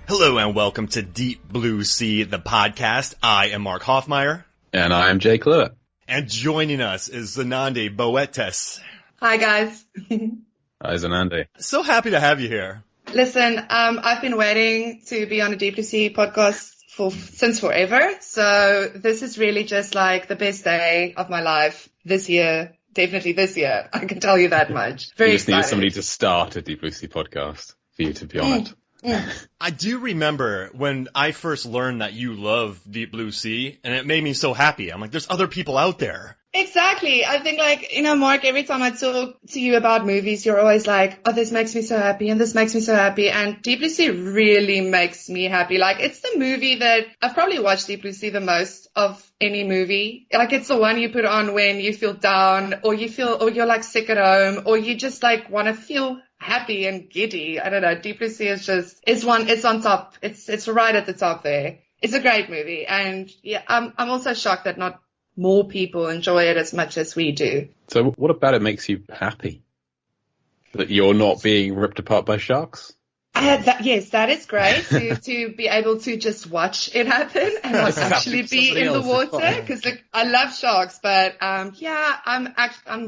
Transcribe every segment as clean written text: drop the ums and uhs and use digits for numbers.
Hello and welcome to Deep Blue Sea, the podcast. I am Mark Hoffmeyer. And I am Jake Lewitt. And joining us is Zanande Boetes. Hi, guys. Hi, Zanande. So happy to have you here. Listen, I've been waiting to be on a Deep Blue Sea podcast since forever. So this is really just like the best day of my life this year. Definitely this year. I can tell you that much. Very You just excited. need somebody to start a Deep Blue Sea podcast for you to be on it. I do remember when I first learned that you love Deep Blue Sea, and it made me so happy. I'm like, there's other people out there. Exactly. I think Mark, every time I talk to you about movies, you're always like, oh, this makes me so happy and this makes me so happy. And Deep Blue Sea really makes me happy. Like, it's the movie that I've probably watched Deep Blue Sea the most of any movie. Like, it's the one you put on when you feel down or you're like sick at home or you just like want to feel happy and giddy. I don't know. Deep Blue Sea is it's on top. It's right at the top there. It's a great movie. And yeah, I'm also shocked that not more people enjoy it as much as we do. So what about it makes you happy? That you're not being ripped apart by sharks? Yes, that is great to be able to just watch it happen and not actually be in the water. Because I love sharks, but I'm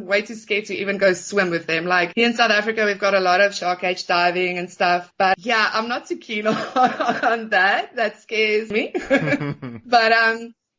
way too scared to even go swim with them. Like here in South Africa, we've got a lot of shark cage diving and stuff, but yeah, I'm not too keen on that. That scares me. But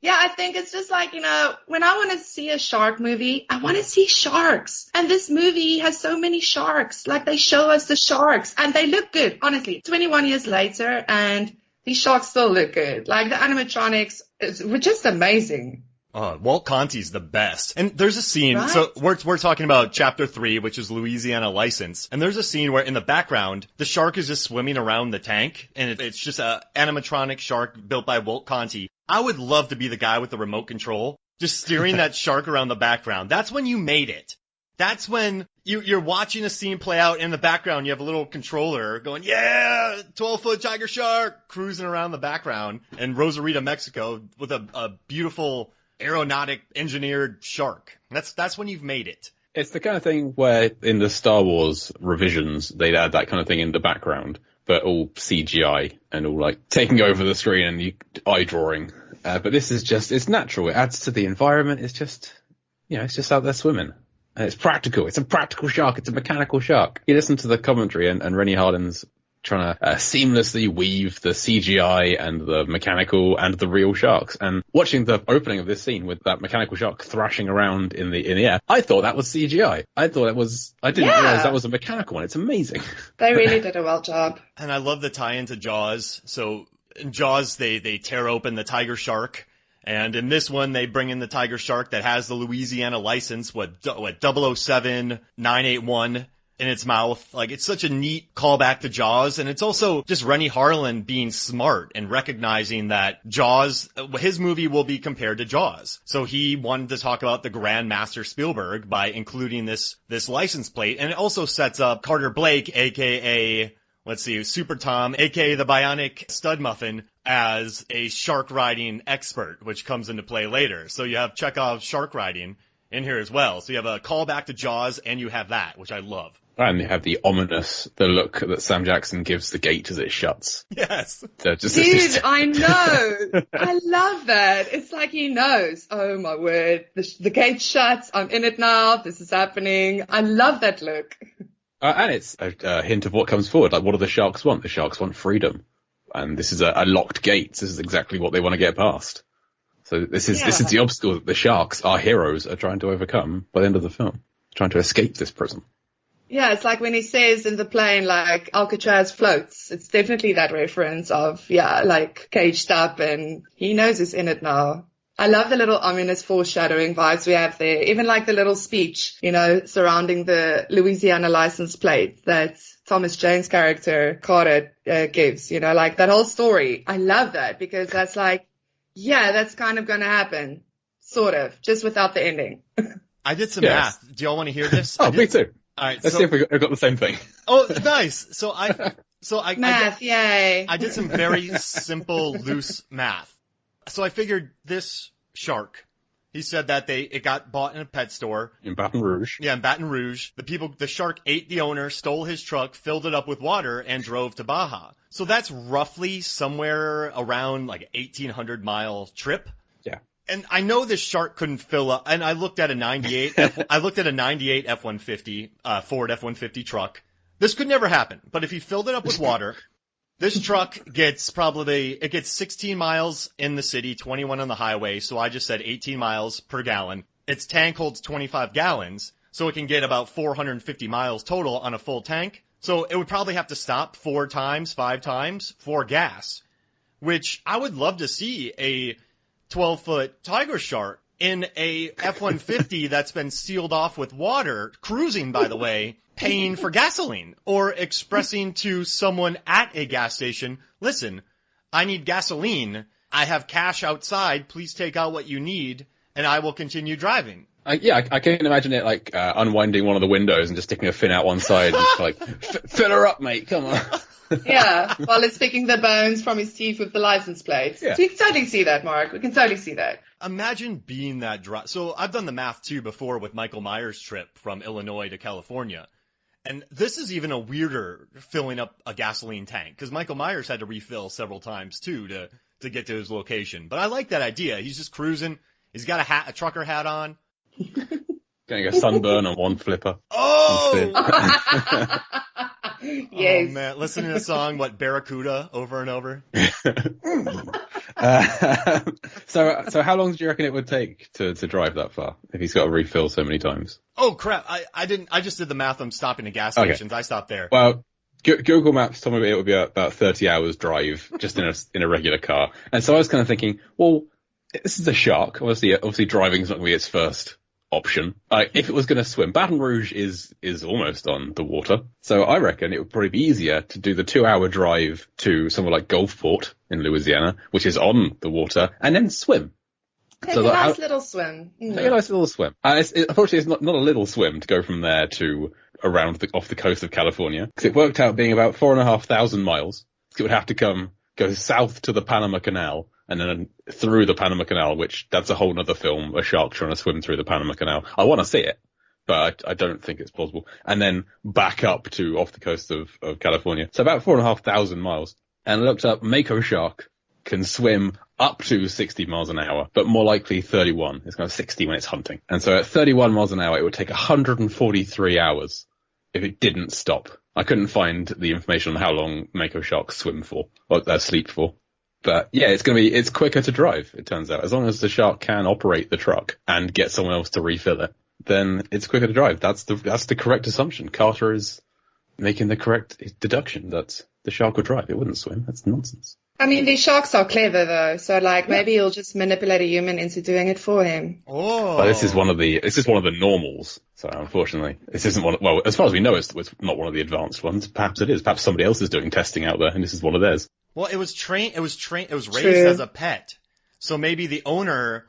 yeah, I think it's just like, when I want to see a shark movie, I want to see sharks. And this movie has so many sharks. Like, they show us the sharks and they look good, honestly. 21 years later and these sharks still look good. Like, the animatronics were just amazing. Walt Conti's the best. And there's a scene, Right? so we're talking about chapter 3, which is Louisiana License. And there's a scene where in the background, the shark is just swimming around the tank. And it's just a animatronic shark built by Walt Conti. I would love to be the guy with the remote control, just steering that shark around the background. That's when you made it. That's when you're watching a scene play out in the background. You have a little controller going, yeah, 12-foot tiger shark cruising around the background. And Rosarita, Mexico with a beautiful aeronautic engineered shark. That's when you've made it. It's the kind of thing where in the Star Wars revisions, they'd add that kind of thing in the background, but all CGI and all like taking over the screen and eye drawing. But this is just, it's natural. It adds to the environment. It's just, it's just out there swimming. And it's practical. It's a practical shark. It's a mechanical shark. You listen to the commentary and Rennie Harden's trying to seamlessly weave the CGI and the mechanical and the real sharks. And watching the opening of this scene with that mechanical shark thrashing around in the air, I thought that was CGI. I didn't realize that was a mechanical one. It's amazing. They really did a well job. And I love the tie-in to Jaws. So in Jaws, they tear open the tiger shark. And in this one, they bring in the tiger shark that has the Louisiana license, 007981 in its mouth. Like, it's such a neat callback to Jaws. And it's also just Rennie Harlin being smart and recognizing that Jaws, his movie will be compared to Jaws. So he wanted to talk about the Grandmaster Spielberg by including this license plate. And it also sets up Carter Blake, aka, Super Tom, aka the Bionic Stud Muffin, as a shark riding expert, which comes into play later. So you have Chekhov's shark riding in here as well. So you have a callback to Jaws and you have that, which I love. And you have the look that Sam Jackson gives the gate as it shuts. Yes. Dude, I know. I love that. It's like he knows. Oh my word. The gate shuts. I'm in it now. This is happening. I love that look. And it's a hint of what comes forward. Like, what do the sharks want? The sharks want freedom. And this is a locked gate. This is exactly what they want to get past. So this is the obstacle that the sharks, our heroes, are trying to overcome by the end of the film. Trying to escape this prison. Yeah, it's like when he says in the plane, like, Alcatraz floats. It's definitely that reference of, like, caged up and he knows he's in it now. I love the little ominous foreshadowing vibes we have there. Even like the little speech, surrounding the Louisiana license plate that Thomas Jane's character, Carter, gives, like that whole story. I love that because that's like, that's kind of going to happen. Sort of, just without the ending. I did some math. Do y'all want to hear this? Me too. All right, Let's see if we got the same thing. Oh, nice. So math, yay. I did some very simple, loose math. So I figured this shark He said that it got bought in a pet store. In Baton Rouge. Yeah, in Baton Rouge. The shark ate the owner, stole his truck, filled it up with water, and drove to Baja. So that's roughly somewhere around like 1,800-mile trip. Yeah. And I know this shark couldn't fill up, and I looked at a 98 F-150, Ford F-150 truck. This could never happen. But if he filled it up with water, this truck gets 16 miles in the city, 21 on the highway. So I just said 18 miles per gallon. Its tank holds 25 gallons, so it can get about 450 miles total on a full tank. So it would probably have to stop 5 times for gas, which I would love to see a 12-foot tiger shark in a F-150 that's been sealed off with water, cruising, by the way, paying for gasoline, or expressing to someone at a gas station, listen, I need gasoline. I have cash outside. Please take out what you need, and I will continue driving. I can imagine it like unwinding one of the windows and just sticking a fin out one side and just like, fill her up, mate, come on. Yeah, while it's picking the bones from his teeth with the license plates. Yeah. So we can totally see that, Mark. We can totally see that. Imagine being that driver. So I've done the math too before with Michael Myers' trip from Illinois to California. And this is even a weirder filling up a gasoline tank, because Michael Myers had to refill several times too to get to his location. But I like that idea. He's just cruising. He's got a trucker hat on. Getting a sunburn on one flipper. Oh! Yes. Oh man, listening to the song, Barracuda over and over. So how long do you reckon it would take to drive that far if he's got to refill so many times? Oh crap, I just did the math on stopping at gas stations. Okay. I stopped there. Well, Google Maps told me it would be about 30 hours drive just in a regular car. And so I was kind of thinking, well, this is a shark. Obviously driving is not going to be its first option. If it was going to swim, Baton Rouge is almost on the water. So I reckon it would probably be easier to do the 2-hour drive to somewhere like Gulfport in Louisiana, which is on the water, and then swim. Take a nice little swim. Take a nice little swim. Unfortunately, it's not a little swim to go from there to off the coast of California, because it worked out being about 4,500 miles. It would have to go south to the Panama Canal, and then through the Panama Canal, which that's a whole nother film, a shark trying to swim through the Panama Canal. I want to see it, but I don't think it's plausible. And then back up to off the coast of California. So about 4,500 miles. And I looked up, Mako shark can swim up to 60 miles an hour, but more likely 31. It's kind of 60 when it's hunting. And so at 31 miles an hour, it would take 143 hours if it didn't stop. I couldn't find the information on how long Mako sharks swim for, or sleep for. But yeah, it's quicker to drive, it turns out. As long as the shark can operate the truck and get someone else to refill it, then it's quicker to drive. That's the correct assumption. Carter is making the correct deduction that the shark would drive. It wouldn't swim. That's nonsense. I mean, these sharks are clever though, so maybe he'll just manipulate a human into doing it for him. Oh. But this is one of the normals. So unfortunately, this isn't one. Well, as far as we know, it's not one of the advanced ones. Perhaps it is. Perhaps somebody else is doing testing out there, and this is one of theirs. Well, it was raised as a pet. So maybe the owner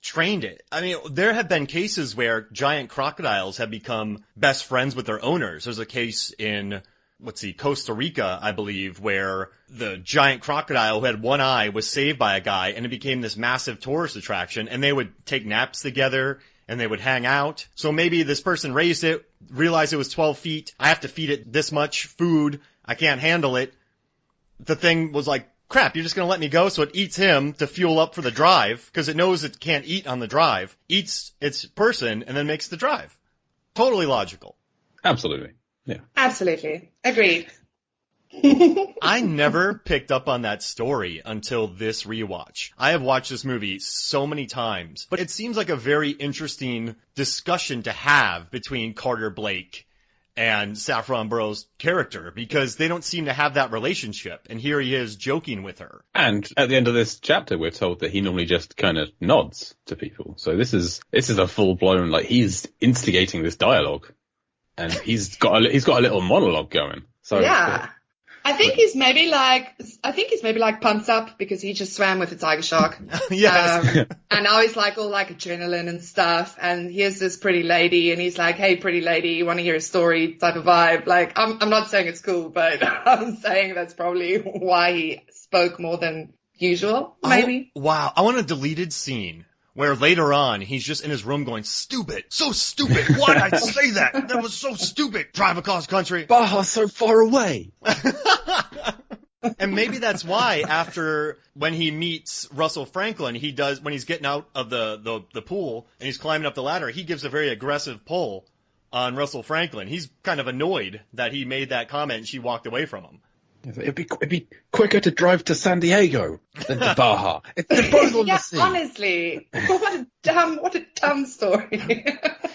trained it. I mean, there have been cases where giant crocodiles have become best friends with their owners. There's a case in, Costa Rica, I believe, where the giant crocodile who had one eye was saved by a guy, and it became this massive tourist attraction, and they would take naps together, and they would hang out. So maybe this person raised it, realized it was 12 feet, I have to feed it this much food, I can't handle it. The thing was like, crap, you're just going to let me go? So it eats him to fuel up for the drive, because it knows it can't eat on the drive, eats its person, and then makes the drive. Totally logical. Absolutely. Yeah. Absolutely. Agreed. I never picked up on that story until this rewatch. I have watched this movie so many times, but it seems like a very interesting discussion to have between Carter Blake and Saffron Burrows' character, because they don't seem to have that relationship, and here he is joking with her. And at the end of this chapter, we're told that he normally just kind of nods to people. So this is a full-blown, he's instigating this dialogue, and he's got a little monologue going. So yeah. I think he's maybe pumped up because he just swam with a tiger shark. Yes. And now he's all adrenaline and stuff. And here's this pretty lady, and he's like, "Hey, pretty lady, you want to hear a story?" type of vibe. I'm not saying it's cool, but I'm saying that's probably why he spoke more than usual. Maybe. Wow. I want a deleted scene where later on, he's just in his room going, stupid, so stupid, why did I say that? That was so stupid. Drive across country. Baja's so far away. And maybe that's why when he meets Russell Franklin, when he's getting out of the pool and he's climbing up the ladder, he gives a very aggressive pull on Russell Franklin. He's kind of annoyed that he made that comment and she walked away from him. It'd be quicker to drive to San Diego than to Baja. They're both on the sea. Honestly, what a dumb story.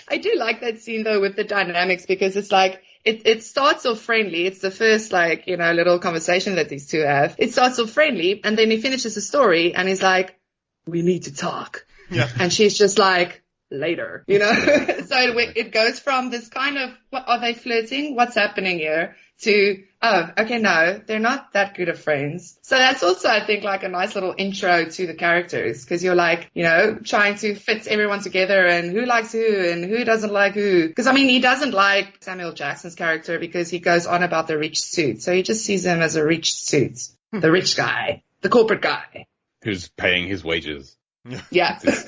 I do like that scene though with the dynamics because it's like, it starts off friendly. It's the first little conversation that these two have. It starts off friendly and then he finishes the story and he's like, we need to talk. Yeah. And she's just like, later, So it goes from this kind of, what are they flirting? What's happening here? To, oh, okay, no, they're not that good of friends. So that's also, I think, like a nice little intro to the characters because you're like, trying to fit everyone together and who likes who and who doesn't like who. Because, he doesn't like Samuel Jackson's character because he goes on about the rich suit. So he just sees him as a rich suit, the rich guy, the corporate guy. Who's paying his wages. Yeah. I've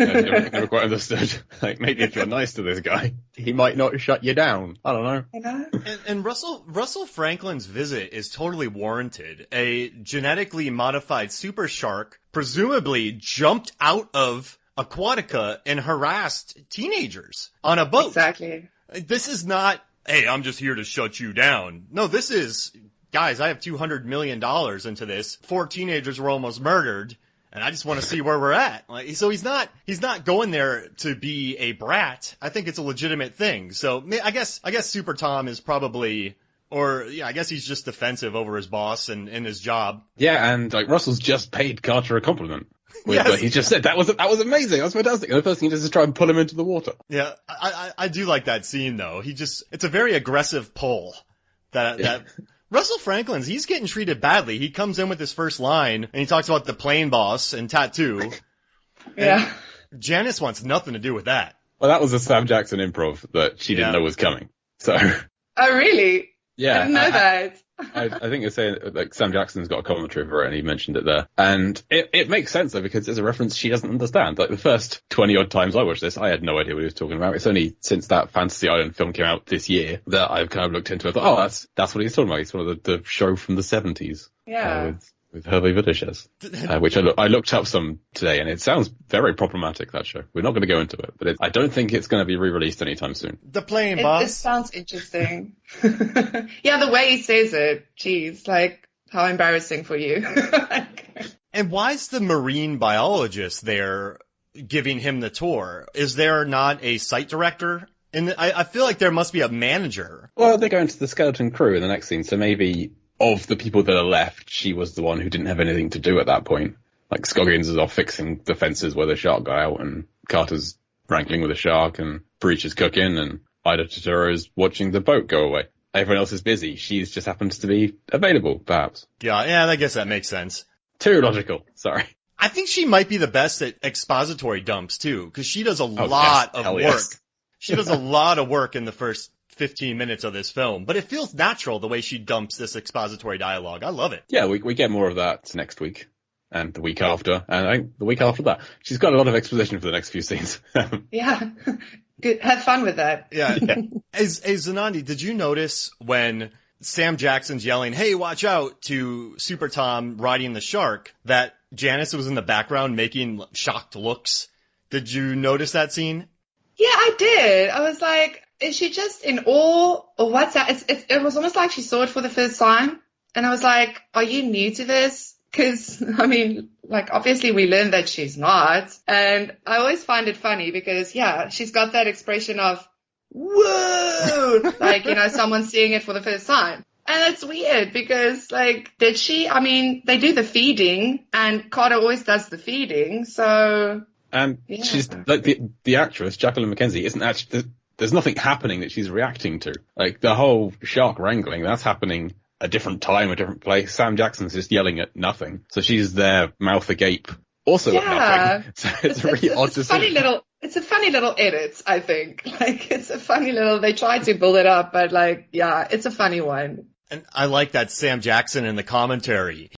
never quite understood. Like, maybe if you're nice to this guy, he might not shut you down. I don't know. I know. And Russell Franklin's visit is totally warranted. A genetically modified super shark presumably jumped out of Aquatica and harassed teenagers on a boat. Exactly. This is not, hey, I'm just here to shut you down. No, this is, guys, I have $200 million into this. 4 teenagers were almost murdered. And I just want to see where we're at. So he's not going there to be a brat. I think it's a legitimate thing. So I guess Super Tom is probably, I guess he's just defensive over his boss and his job. Yeah, and Russell's just paid Carter a compliment. Yes. He just said that was amazing. That was fantastic. And the first thing he does is try and pull him into the water. Yeah, I do like that scene though. It's a very aggressive pull that Russell Franklin's, he's getting treated badly. He comes in with his first line, and he talks about the plane boss and tattoo. Yeah. Janice wants nothing to do with that. Well, that was a Sam Jackson improv that she didn't know was coming. So. Oh, really? Yeah. I didn't know that. I think you're saying, Sam Jackson's got a commentary for it, and he mentioned it there. And it makes sense, though, because it's a reference she doesn't understand. Like, the first 20-odd times I watched this, I had no idea what he was talking about. It's only since that Fanta-Sea Island film came out this year that I've kind of looked into it. Thought, that's what he's talking about. He's sort of the show from the 70s. Yeah. With Hervé Villechaize, which I looked up some today, and it sounds very problematic, that show. We're not going to go into it, but I don't think it's going to be re-released anytime soon. The plane boss. It sounds interesting. Yeah, the way he says it, geez, like, how embarrassing for you. And why is the marine biologist there giving him the tour? Is there not a site director? I feel like there must be a manager. Well, they're going to the skeleton crew in the next scene, so maybe of the people that are left, she was the one who didn't have anything to do at that point. Like, Scoggins is off fixing the fences where the shark got out, and Carter's wrangling with the shark, and Breach is cooking, and Ida Totoro is watching the boat go away. Everyone else is busy. She's just happens to be available, perhaps. Yeah, I guess that makes sense. Too logical. Sorry. I think she might be the best at expository dumps, too, because she does a lot of work. Yes. She does a lot of work in the first 15 minutes of this film, but it feels natural the way she dumps this expository dialogue. I love it. Yeah, we get more of that next week and the week after, and I think the week after that. She's got a lot of exposition for the next few scenes. Yeah. Good. Have fun with that. Yeah. Hey, Zanandi, did you notice when Sam Jackson's yelling, "Hey, watch out," to Super Tom riding the shark, that Janice was in the background making shocked looks? Did you notice that scene? Yeah, I did. I was like, is she just in awe or what's that? It was almost like she saw it for the first time. And I was like, are you new to this? Because, obviously we learned that she's not. And I always find it funny because, yeah, she's got that expression of, whoa, someone seeing it for the first time. And it's weird because, did she? They do the feeding and Carter always does the feeding. So. And she's like the actress, Jacqueline McKenzie, isn't actually, there's nothing happening that she's reacting to. Like, the whole shark wrangling, that's happening a different time, a different place. Sam Jackson's just yelling at nothing. So she's there, mouth agape, also at nothing. So it's really odd to see. It's a funny little edit, I think. It's a funny little, they try to build it up, but it's a funny one. And I like that Sam Jackson in the commentary.